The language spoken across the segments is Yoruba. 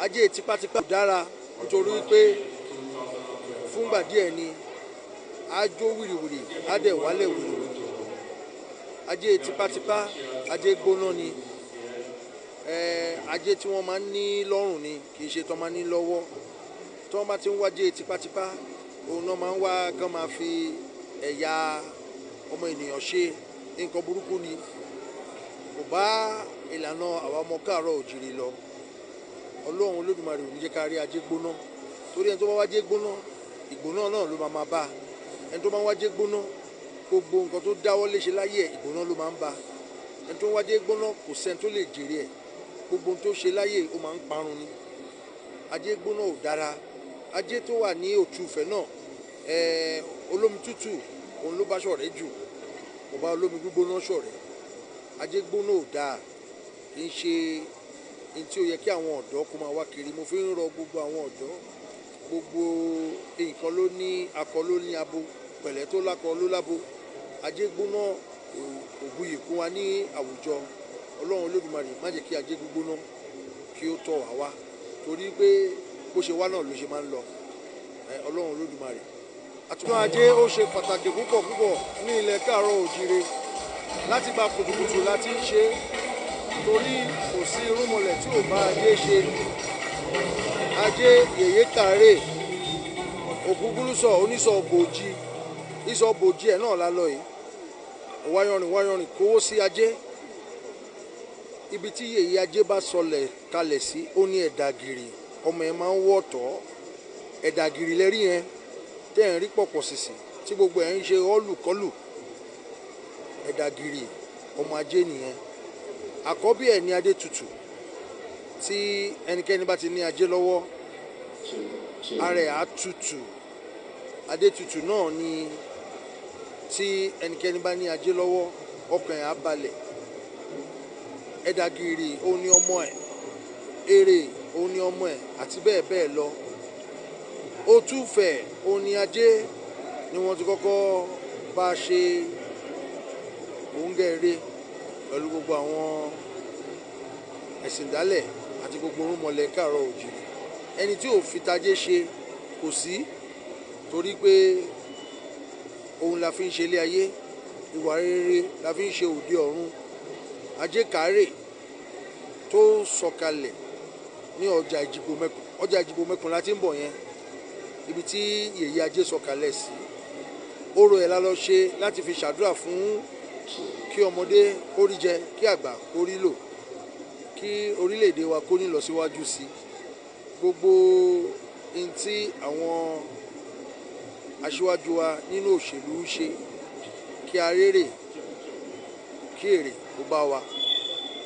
ajé tipátipá dára nítorí pé fúngbà díẹ̀ ni ajó wìrìwìrì á dẹ̀ wálẹ̀ wìrìwìrì. Ajé tipátipá ajé gbóná ni, ajé tí wọ́n máa ń ní lọ́rùn ni kì í ṣe tí wọ́n máa ń ní lọ́wọ́. Tí wọ́n bá ti ń wájé tipátipá òun náà máa ń wá kán máa fi ẹ̀yà ọmọ ènìyàn ṣe nǹkan burúkú ni, kò bá ìlànà àwa ọmọ káàárọ̀ òjìrì lọ. Ọlọ́run Olódùmarè ò ní jẹ́ ká rí ajé gbóná, torí ẹni tó bá wájé gbóná ìgbóná náà ló máa bá. Ẹni tó bá wájé gbóná gbogbo nǹkan tó dáwọ́ léṣe láyé ẹ̀ ìgbóná ló máa ń bá. Ẹni tó wájé gbóná kò sẹ́ni tó lè jèrè ẹ̀, gbogbo ohun tó ṣe láyé ó máa ń parun ni. Ajé gbóná ò dára. Ajé tó wà ní òtúfẹ̀ náà olómi tútù òun ló bá ṣọ̀rẹ́ jù, kò bá olómi gbígbóná ṣọ̀rẹ́. Ajé gbóná ò dáa, kì í ṣe ní tí ó yẹ kí àwọn ọ̀dọ́ kó máa wá kiri. Mo fi ń rọ gbogbo àwọn ọ̀dọ́, gbogbo nǹkan ló ní akọ ló ní abo, pẹ̀lẹ́ tó lákọ ló lábo. Ajé gbóná kò buyì kún wa ní àwùjọ. Ọlọ́run Olódùmarè má jẹ́ kí ajé gbígbóná kí ó tọ̀ wá wá, torí pé bó ṣe wá náà ló ṣe máa ń lọ. Ọlọ́run Olódùmarè. Àtúntò ajé ó ṣe pàtàkì púpọ̀ púpọ̀ ní ilẹ̀ káàárọ̀ òjìrè. Láti gba kùtùkùtù láti ń ṣe, torí kò sí irúnmọlẹ̀ tí ò bá ajé ṣe. Ajé yèyé kàárè ògúngúlùsọ onísọ bòjì, ìsọ bòjì ẹ̀ náà lálọ́ yìí. Wáyọ̀rìn kówó sí ajé. Ibi tí yèyé ajé bá sọlẹ̀ kalẹ̀ sí ó ní ẹ̀dàgìrì, ọmọ ẹ̀ máa ń wọ̀tọ̀. Ẹ̀dàgìrì lẹ́rí yẹn tẹ́ ẹ̀ ń rí pọ̀pọ̀ sísì tí gbogbo ẹ̀ ń ṣe ọ́lùkọ́lù. Ẹ̀dàgìrì ọmọ ajé nìyẹn. Àkọ́bí ẹ̀ ní adé tutù. Tí ẹnikẹ́ni bá ti ní ajé lọ́wọ́ ara ẹ̀ á tutù. Adé tutù náà ni tí ẹnikẹ́ni bá ní ajé lọ́wọ́ ọkàn ẹ̀ á balẹ̀. Ẹ̀dàgìrì òun ni ọmọ ẹ̀, èrè òun ni ọmọ ẹ̀ àti bẹ́ẹ̀ bẹ́ẹ̀ lọ. Òtúfẹ̀ òun ni ajé ni wọ́n ti kọ́kọ́ bá ṣe òǹgẹ̀rẹ̀ pẹ̀lú gbogbo àwọn ẹ̀sìn ìdálẹ̀ àti gbogbo orúnmọlẹ̀ káàárọ̀ òjìrì. Ẹni tí ò fi tajé ṣe kò sí, torí pé òun la fi ń ṣe ilé ayé, ìwà rere la fi ń ṣe òde ọ̀run. Ajé kàárè tó sọ̀kalẹ̀ ní ọjà Ìjìgbò-mẹ́kùn. Ọjà Ìjìgbò-mẹ́kùn la ti ń bọ̀ yẹn, ibi tí yèyé ajé sọ̀kalẹ̀ sí. Orò ẹ̀ la lọ ṣe láti fi ṣàdúrà fún kí ọmọdé kó rí jẹ, kí àgbà kó rí lò, kí orílẹ̀-èdè wa kó ní ìlọsíwájú sí. Gbogbo ohun tí àwọn aṣíwájú wa nínú òṣèlú ń ṣe, kí a rérè, kí èrè kó bá wa.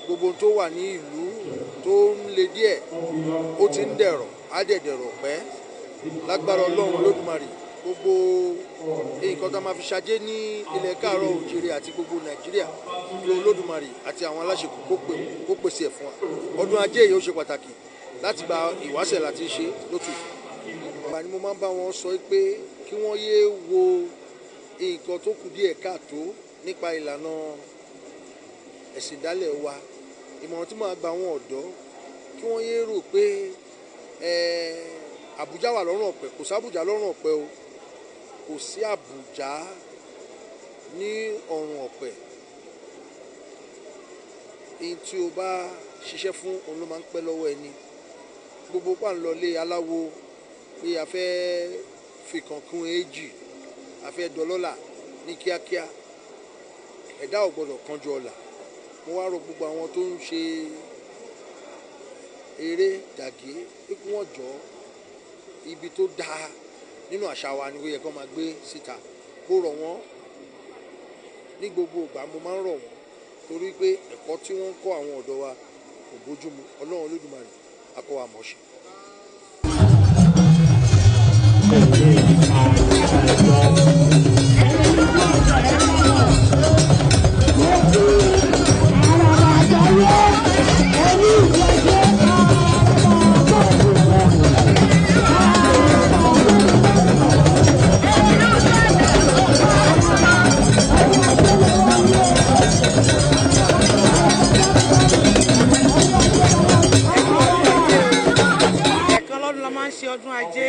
Gbogbo tó wà ní ìlú tó ń le díẹ̀ ó ti ń dẹ̀rọ̀, á dẹ̀ dẹ̀rọ̀ pẹ́ lágbára Ọlọ́run Olódùmarè. Gbogbo nǹkan tá a máa fi ṣajé ní ilẹ̀ káàárọ̀ òjìrè àti gbogbo Nàìjíríà kí Olódùmarè àti àwọn aláṣẹ kó pèsè ẹ̀ fún wa. Ọdún ajé yìí ó ṣe pàtàkì láti gba ìwáṣẹ̀ láti ṣe lótú. Ìgbà ni mo máa ń bá wọn sọ pé kí wọ́n yé wo nǹkan tó kù díẹ̀ káàtó nípa ìlànà ẹ̀sìn ìdálẹ̀ wa. Ìmọ̀ràn tí màá gba àwọn ọ̀dọ́ kí wọ́n yé rò pé Àbújá wà lọ́rùn ọ̀pẹ. Kò sí Àbújá lọ́rùn ọ̀pẹ o. Kò sí Àbújá ní ọ̀rùn ọ̀pẹ. Èyí tí o bá ṣiṣẹ́ fún òun ló máa ń pẹ́ lọ́wọ́ ẹni. Gbogbo pa ń lọ lé aláwo pé a fẹ́ fi kan kún èjì, a fẹ́ dọlọ́là ní kíákíá. Ẹ̀dá ò gbọdọ̀ kánjú ọlà. Mo wá rọ gbogbo àwọn tó ń ṣe eré dàgé pé kí wọ́n jọ ibi tó dáa nínú àṣà wa ni ó yẹ kó máa gbé síta. Mo rọ̀ wọ́n ní gbogbo ìgbà, mo máa ń rọ̀ wọ́n torí pé ẹ̀kọ́ tí wọ́n ń kọ́ àwọn ọ̀dọ́ wa kò bójúmu. Ọlọ́run Olódùmarè á kọ́ wa mọ̀ ṣe. ṣe ọdún ajé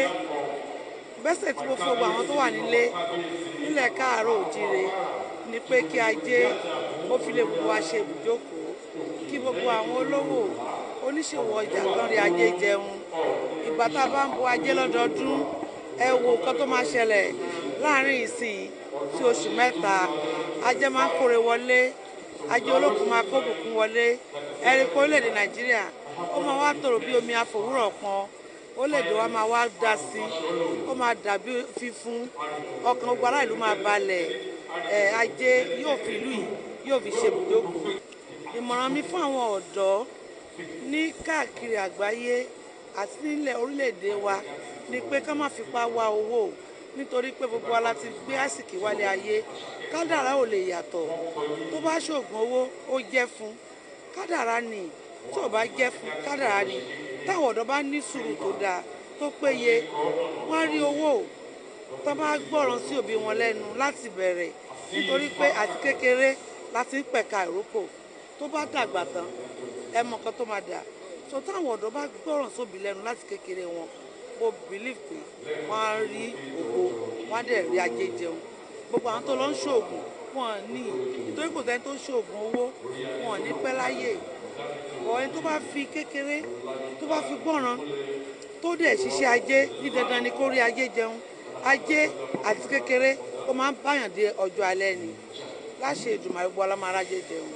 bẹ́sẹ̀ tí mo fi gbogbo àwọn tó wà nílẹ̀ káàárọ̀ òjíire ni pé kí ajé ó fi lè gbogbo wa ṣe ibùjókòó kí gbogbo àwọn olówó oníṣòwò ọjà kan rí ajé jẹun. Ìgbà tá a bá ń bo ajé lọ́dọọdún ẹ wo nǹkan tó máa ṣẹlẹ̀ láàrin ìsìn sí oṣù mẹ́ta. Ajé máa ń kórè wọlé, ajé olókùn máa kó bùkún wọlé. Ẹ̀rí pé orílẹ̀-èdè Nàìjíríà ó máa wá tòrò bí omi àfòwúrọ̀ kan, orílẹ̀-èdè wa máa wá dá sí, ó máa dàbí fífún, ọkàn gbogbo ará ìlú máa balẹ̀. Ajé yóò fi ìlú yìí yóò fi ṣe ibùjókòó. Ìmọ̀ràn mi fún àwọn ọ̀dọ́ ní káàkiri àgbáyé àti nílẹ̀ orílẹ̀-èdè wa ni pé ká má fipá wá owó nítorí pé gbogbo wa la ti gbé àsìkò wálé ayé. Kádàrá ò lè yàtọ̀, tó bá ṣoògùn owó ó jẹ́ fún kádàrá ni, tí ò bá jẹ́ fún kádàrá ni. Táwọn ọ̀dọ́ bá ní sùúrù tó dáa tó péye wọ́n rí owó tó bá gbọ́ràn sí òbí wọn lẹ́nu láti bẹ̀rẹ̀ nítorí pé àti kékeré láti ń pẹ̀ka ìrókò tó bá dàgbà tán ẹ mọ nǹkan tó máa dà. So táwọn ọ̀dọ́ bá gbọ́ràn sóbí lẹ́nu láti kékeré wọn mo believe pé wọ́n á rí ògo wọ́n á dẹ̀ rí ajé jẹun. Gbogbo àwọn tó lọ ń ṣoògùn wọn ní nítorí kò sẹ́ni tó ṣoògùn owó wọn ní pẹ́ láyé. Ẹni tó bá fi kékeré tó bá fi gbọ́ràn tó dẹ̀ ṣiṣẹ́ ajé ní dandan ni kó rí ajé jẹun. Ajé àti kékeré ó máa ń báyàn dé ọjọ́ alẹ́ ni. Láṣẹ Èdùmàrè gbogbo wa la máa rájé jẹun.